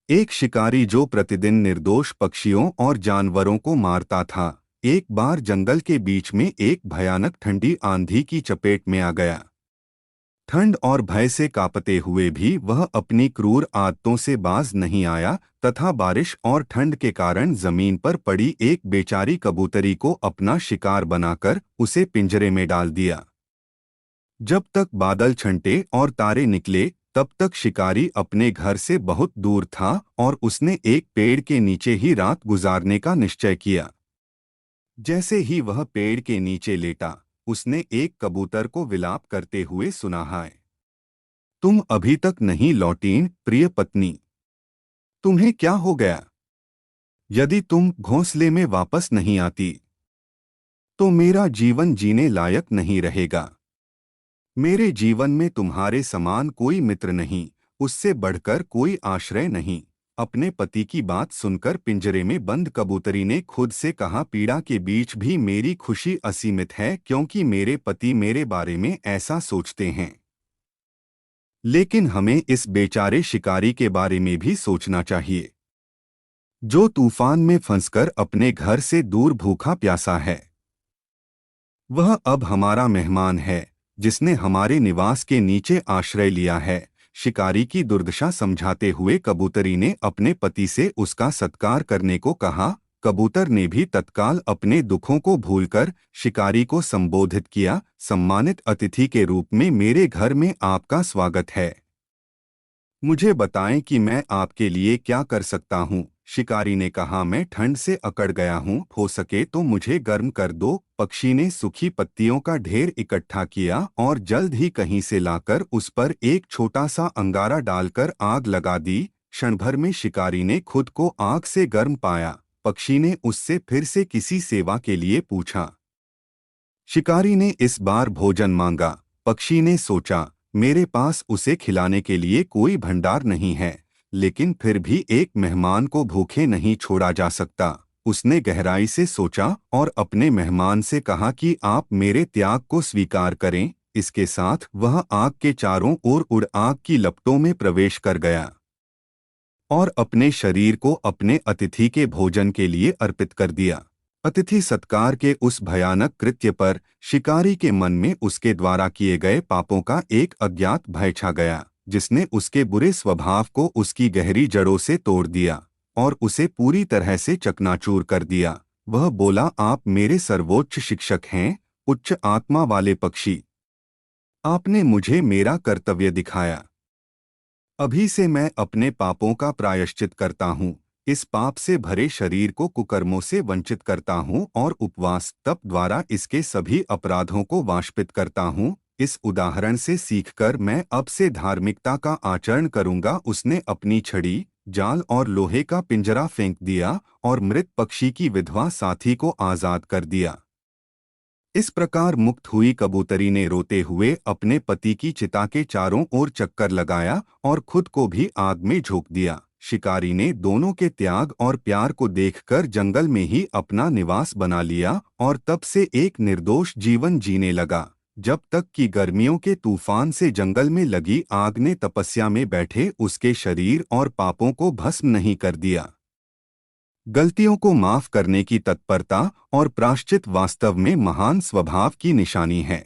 एक शिकारी जो प्रतिदिन निर्दोष पक्षियों और जानवरों को मारता था, एक बार जंगल के बीच में एक भयानक ठंडी आंधी की चपेट में आ गया। ठंड और भय से कांपते हुए भी वह अपनी क्रूर आदतों से बाज नहीं आया तथा बारिश और ठंड के कारण जमीन पर पड़ी एक बेचारी कबूतरी को अपना शिकार बनाकर उसे पिंजरे में डाल दिया। जब तक बादल छंटे और तारे निकले, तब तक शिकारी अपने घर से बहुत दूर था और उसने एक पेड़ के नीचे ही रात गुजारने का निश्चय किया। जैसे ही वह पेड़ के नीचे लेटा, उसने एक कबूतर को विलाप करते हुए सुना, हाय तुम अभी तक नहीं लौटीं, प्रिय पत्नी, तुम्हें क्या हो गया? यदि तुम घोंसले में वापस नहीं आती तो मेरा जीवन जीने लायक नहीं रहेगा। मेरे जीवन में तुम्हारे समान कोई मित्र नहीं, उससे बढ़कर कोई आश्रय नहीं। अपने पति की बात सुनकर पिंजरे में बंद कबूतरी ने खुद से कहा, पीड़ा के बीच भी मेरी खुशी असीमित है क्योंकि मेरे पति मेरे बारे में ऐसा सोचते हैं। लेकिन हमें इस बेचारे शिकारी के बारे में भी सोचना चाहिए, जो तूफान में फंसकर अपने घर से दूर भूखा प्यासा है। वह अब हमारा मेहमान है, जिसने हमारे निवास के नीचे आश्रय लिया है। शिकारी की दुर्दशा समझाते हुए कबूतरी ने अपने पति से उसका सत्कार करने को कहा। कबूतर ने भी तत्काल अपने दुखों को भूलकर शिकारी को संबोधित किया, सम्मानित अतिथि के रूप में मेरे घर में आपका स्वागत है। मुझे बताएं कि मैं आपके लिए क्या कर सकता हूँ। शिकारी ने कहा, मैं ठंड से अकड़ गया हूँ, हो सके तो मुझे गर्म कर दो। पक्षी ने सूखी पत्तियों का ढेर इकट्ठा किया और जल्द ही कहीं से लाकर उस पर एक छोटा सा अंगारा डालकर आग लगा दी। क्षण भर में शिकारी ने खुद को आग से गर्म पाया। पक्षी ने उससे फिर से किसी सेवा के लिए पूछा। शिकारी ने इस बार भोजन मांगा। पक्षी ने सोचा, मेरे पास उसे खिलाने के लिए कोई भंडार नहीं है, लेकिन फिर भी एक मेहमान को भूखे नहीं छोड़ा जा सकता। उसने गहराई से सोचा और अपने मेहमान से कहा कि आप मेरे त्याग को स्वीकार करें। इसके साथ वह आग के चारों ओर उड़ आग की लपटों में प्रवेश कर गया और अपने शरीर को अपने अतिथि के भोजन के लिए अर्पित कर दिया। अतिथि सत्कार के उस भयानक कृत्य पर शिकारी के मन में उसके द्वारा किए गए पापों का एक अज्ञात भय छा गया, जिसने उसके बुरे स्वभाव को उसकी गहरी जड़ों से तोड़ दिया और उसे पूरी तरह से चकनाचूर कर दिया। वह बोला, आप मेरे सर्वोच्च शिक्षक हैं, उच्च आत्मा वाले पक्षी। आपने मुझे मेरा कर्तव्य दिखाया। अभी से मैं अपने पापों का प्रायश्चित करता हूँ। इस पाप से भरे शरीर को कुकर्मों से वंचित करता हूँ और उपवास तप द्वारा इसके सभी अपराधों को वाष्पित करता हूँ। इस उदाहरण से सीखकर मैं अब से धार्मिकता का आचरण करूँगा। उसने अपनी छड़ी, जाल और लोहे का पिंजरा फेंक दिया और मृत पक्षी की विधवा साथी को आजाद कर दिया। इस प्रकार मुक्त हुई कबूतरी ने रोते हुए अपने पति की चिता के चारों ओर चक्कर लगाया और खुद को भी आग में झोंक दिया। शिकारी ने दोनों के त्याग और प्यार को देखकर जंगल में ही अपना निवास बना लिया और तब से एक निर्दोष जीवन जीने लगा, जब तक कि गर्मियों के तूफान से जंगल में लगी आग ने तपस्या में बैठे उसके शरीर और पापों को भस्म नहीं कर दिया। गलतियों को माफ करने की तत्परता और प्रायश्चित वास्तव में महान स्वभाव की निशानी है।